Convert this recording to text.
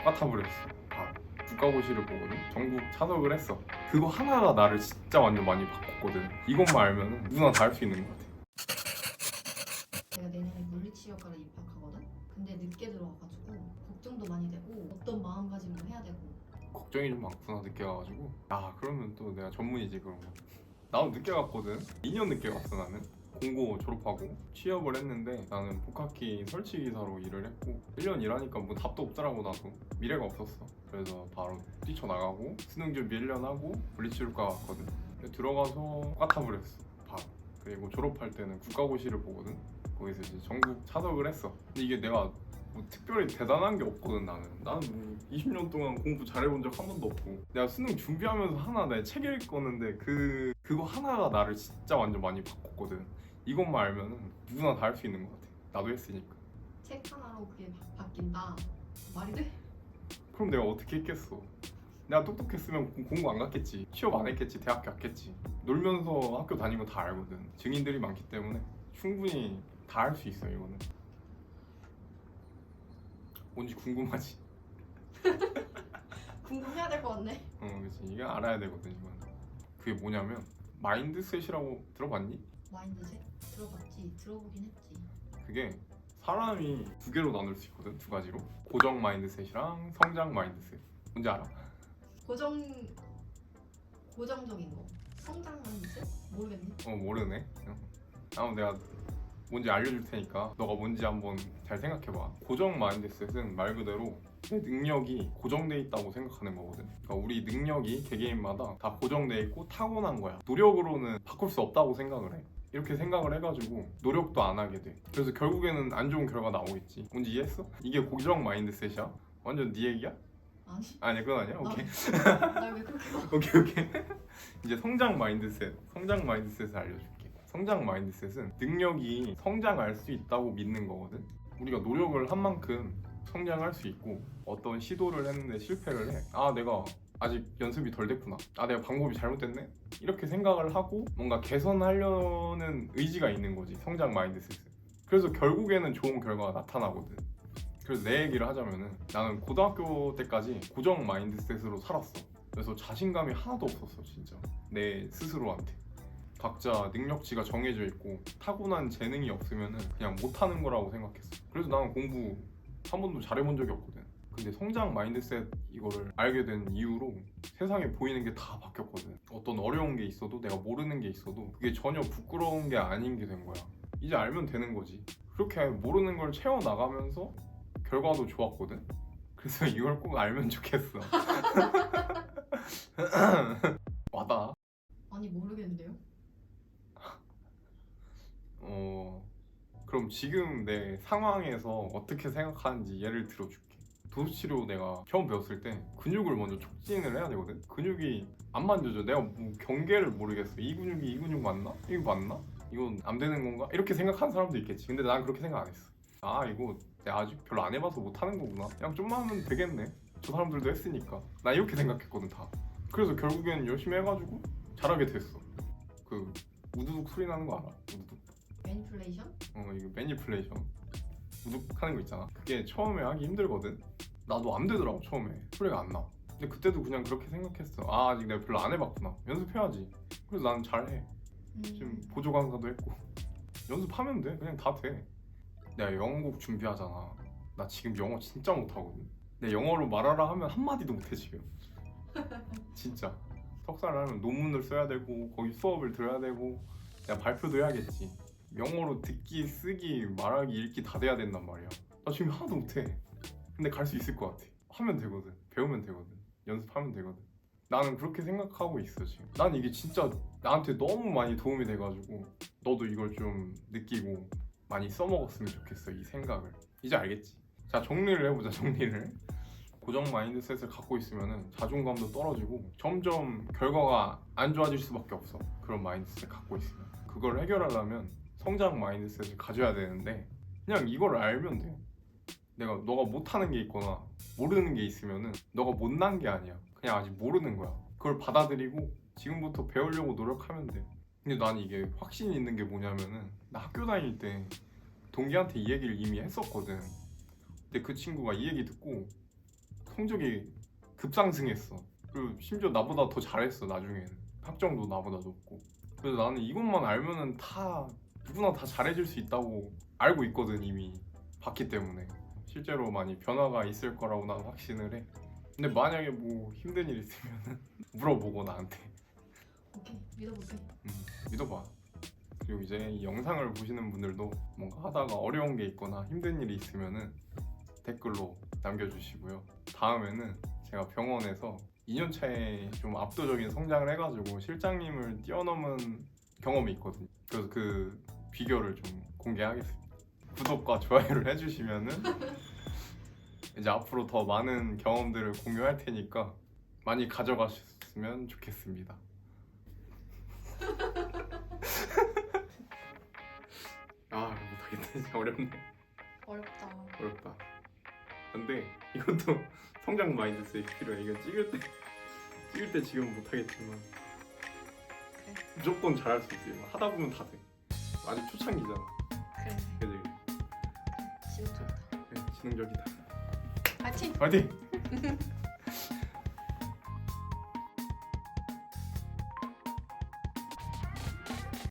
똑같아 버렸어. 다 국가고시를 보거든. 전국 차석을 했어. 그거 하나가 나를 진짜 완전 많이 바꿨거든. 이것만 알면 누구나 다 할 수 있는 것 같아. 내가 내년에 물리치료과를 입학하거든? 근데 늦게 들어와가지고 걱정도 많이 되고 어떤 마음가짐으로 해야 되고. 걱정이 좀 많구나, 늦게 가가지고. 그러면 또 내가 전문이지 그런 거. 나도 늦게 갔거든. 2년 늦게 갔어 나는. 공고 졸업하고 취업을 했는데 나는 복합기 설치 기사로 일을 했고 1년 일하니까 뭐 답도 없더라고. 나도 미래가 없었어. 그래서 바로 뛰쳐나가고 수능 준비 1년 하고 물리치료과 갔거든. 근데 들어가서 똑같아 버렸어 바로. 그리고 졸업할 때는 국가고시를 보거든. 거기서 이제 전국 차석을 했어. 근데 이게 내가 뭐 특별히 대단한 게 없거든. 나는 뭐 20년 동안 공부 잘해본 적 한 번도 없고, 내가 수능 준비하면서 하나 내 책 읽었는데 그거 하나가 나를 진짜 완전 많이 바꿨거든. 이것만 알면은 누구나 다 할 수 있는 것 같아. 나도 했으니까. 책 하나로 그게 바뀐다. 말이 돼? 그럼 내가 어떻게 했겠어. 내가 똑똑했으면 공부 안 갔겠지. 취업 안 했겠지. 대학교 갔겠지. 놀면서 학교 다니고 다 알거든. 증인들이 많기 때문에 충분히 다 할 수 있어. 이거는 뭔지 궁금하지? 궁금해야 될 것 같네. 그치. 이게 알아야 되거든. 이건 그게 뭐냐면 마인드셋이라고 들어봤니? 마인드셋? 들어봤지. 들어보긴 했지. 그게 사람이 두 개로 나눌 수 있거든. 두 가지로. 고정 마인드셋이랑 성장 마인드셋. 뭔지 알아? 고정적인 거. 성장 마인드셋? 모르겠네. 모르네. 내가 뭔지 알려줄 테니까 너가 뭔지 한번 잘 생각해봐. 고정 마인드셋은 말 그대로 내 능력이 고정돼 있다고 생각하는 거거든. 그러니까 우리 능력이 개개인마다 다 고정돼 있고 타고난 거야. 노력으로는 바꿀 수 없다고 생각을 해. 이렇게 생각을 해가지고 노력도 안 하게 돼. 그래서 결국에는 안 좋은 결과 나오겠지. 뭔지 이해했어? 이게 고정 마인드셋이야? 완전 네 얘기야? 아니. 아니 그건 아니야? 오케이. 날 왜 그렇게 봐? 오케이. 이제 성장 마인드셋을 알려줄게. 성장 마인드셋은 능력이 성장할 수 있다고 믿는 거거든. 우리가 노력을 한 만큼 성장할 수 있고, 어떤 시도를 했는데 실패를 해. 내가 아직 연습이 덜 됐구나. 내가 방법이 잘못됐네? 이렇게 생각을 하고 뭔가 개선하려는 의지가 있는 거지, 성장 마인드셋은. 그래서 결국에는 좋은 결과가 나타나거든. 그래서 내 얘기를 하자면은 나는 고등학교 때까지 고정 마인드셋으로 살았어. 그래서 자신감이 하나도 없었어, 진짜. 내 스스로한테. 각자 능력치가 정해져 있고 타고난 재능이 없으면은 그냥 못하는 거라고 생각했어. 그래서 나는 공부 한 번도 잘해본 적이 없거든. 근데 성장 마인드셋 이거를 알게 된 이후로 세상에 보이는 게 다 바뀌었거든. 어떤 어려운 게 있어도, 내가 모르는 게 있어도 그게 전혀 부끄러운 게 아닌 게 된 거야. 이제 알면 되는 거지. 그렇게 모르는 걸 채워나가면서 결과도 좋았거든. 그래서 이걸 꼭 알면 좋겠어. 와다. 아니 모르겠는데요? 그럼 지금 내 상황에서 어떻게 생각하는지 예를 들어줄게. 도수치료 내가 처음 배웠을 때 근육을 먼저 촉진을 해야 되거든. 근육이 안 만져져. 내가 뭐 경계를 모르겠어. 이 근육이 이 근육 맞나? 이거 맞나? 이건 안 되는 건가? 이렇게 생각하는 사람도 있겠지. 근데 난 그렇게 생각 안 했어. 이거 내가 아직 별로 안 해봐서 못하는 거구나. 그냥 좀만 하면 되겠네. 저 사람들도 했으니까. 나 이렇게 생각했거든 다. 그래서 결국엔 열심히 해가지고 잘하게 됐어. 그 우두둑 소리 나는 거 알아? 우두둑. 매니플레이션? 이거 매니플레이션 우둑하는 거 있잖아. 그게 처음에 하기 힘들거든. 나도 안 되더라고 처음에. 소리가 안 나. 근데 그때도 그냥 그렇게 생각했어. 아직 내가 별로 안 해봤구나. 연습해야지. 그래서 나는 잘해. 지금 보조 강사도 했고. 연습하면 돼. 그냥 다 돼. 내가 영어곡 준비하잖아. 나 지금 영어 진짜 못하거든. 내 영어로 말하라 하면 한마디도 못해 지금. 진짜. 석사를 하면 논문을 써야 되고 거기 수업을 들어야 되고 내가 발표도 해야겠지. 영어로 듣기, 쓰기, 말하기, 읽기 다 돼야 된단 말이야. 나 지금 하나도 못해. 근데 갈 수 있을 것 같아. 하면 되거든. 배우면 되거든. 연습하면 되거든. 나는 그렇게 생각하고 있어 지금. 난 이게 진짜 나한테 너무 많이 도움이 돼가지고 너도 이걸 좀 느끼고 많이 써먹었으면 좋겠어, 이 생각을. 이제 알겠지? 자, 정리를 해보자. 정리를. 고정 마인드셋을 갖고 있으면 자존감도 떨어지고 점점 결과가 안 좋아질 수밖에 없어. 그런 마인드셋을 갖고 있으면. 그걸 해결하려면 성장 마인드셋을 가져야 되는데 그냥 이걸 알면 돼. 너가 못하는 게 있거나 모르는 게 있으면은 너가 못난 게 아니야. 그냥 아직 모르는 거야. 그걸 받아들이고 지금부터 배우려고 노력하면 돼. 근데 난 이게 확신이 있는 게 뭐냐면은 나 학교 다닐 때 동기한테 이 얘기를 이미 했었거든. 근데 그 친구가 이 얘기 듣고 성적이 급상승했어. 그리고 심지어 나보다 더 잘했어 나중에는. 학점도 나보다 높고. 그래서 나는 이것만 알면은 다 누구나 다 잘해줄 수 있다고 알고 있거든 이미 봤기 때문에. 실제로 많이 변화가 있을 거라고 난 확신을 해. 근데 만약에 뭐 힘든 일 있으면은 물어보고 나한테. 오케이, 믿어볼게. 믿어봐. 그리고 이제 이 영상을 보시는 분들도 뭔가 하다가 어려운 게 있거나 힘든 일이 있으면은 댓글로 남겨주시고요. 다음에는 제가 병원에서 2년 차에 좀 압도적인 성장을 해가지고 실장님을 뛰어넘은 경험이 있거든요. 그래서 그 비결을 좀 공개하겠습니다. 구독과 좋아요를 해주시면은 이제 앞으로 더 많은 경험들을 공유할 테니까 많이 가져가셨으면 좋겠습니다. 아 못하겠다. 진짜 어렵네. 어렵다. 어렵다. 근데 이것도 성장 마인드셋이 필요해. 이거 찍을 때 지금 못하겠지만 그래. 무조건 잘할 수 있어. 이거 하다 보면 다 돼. 아직 초창기잖아. 그래. 그지? 지금 좋다. 그래, 지능적이다. 파이팅! 화이팅!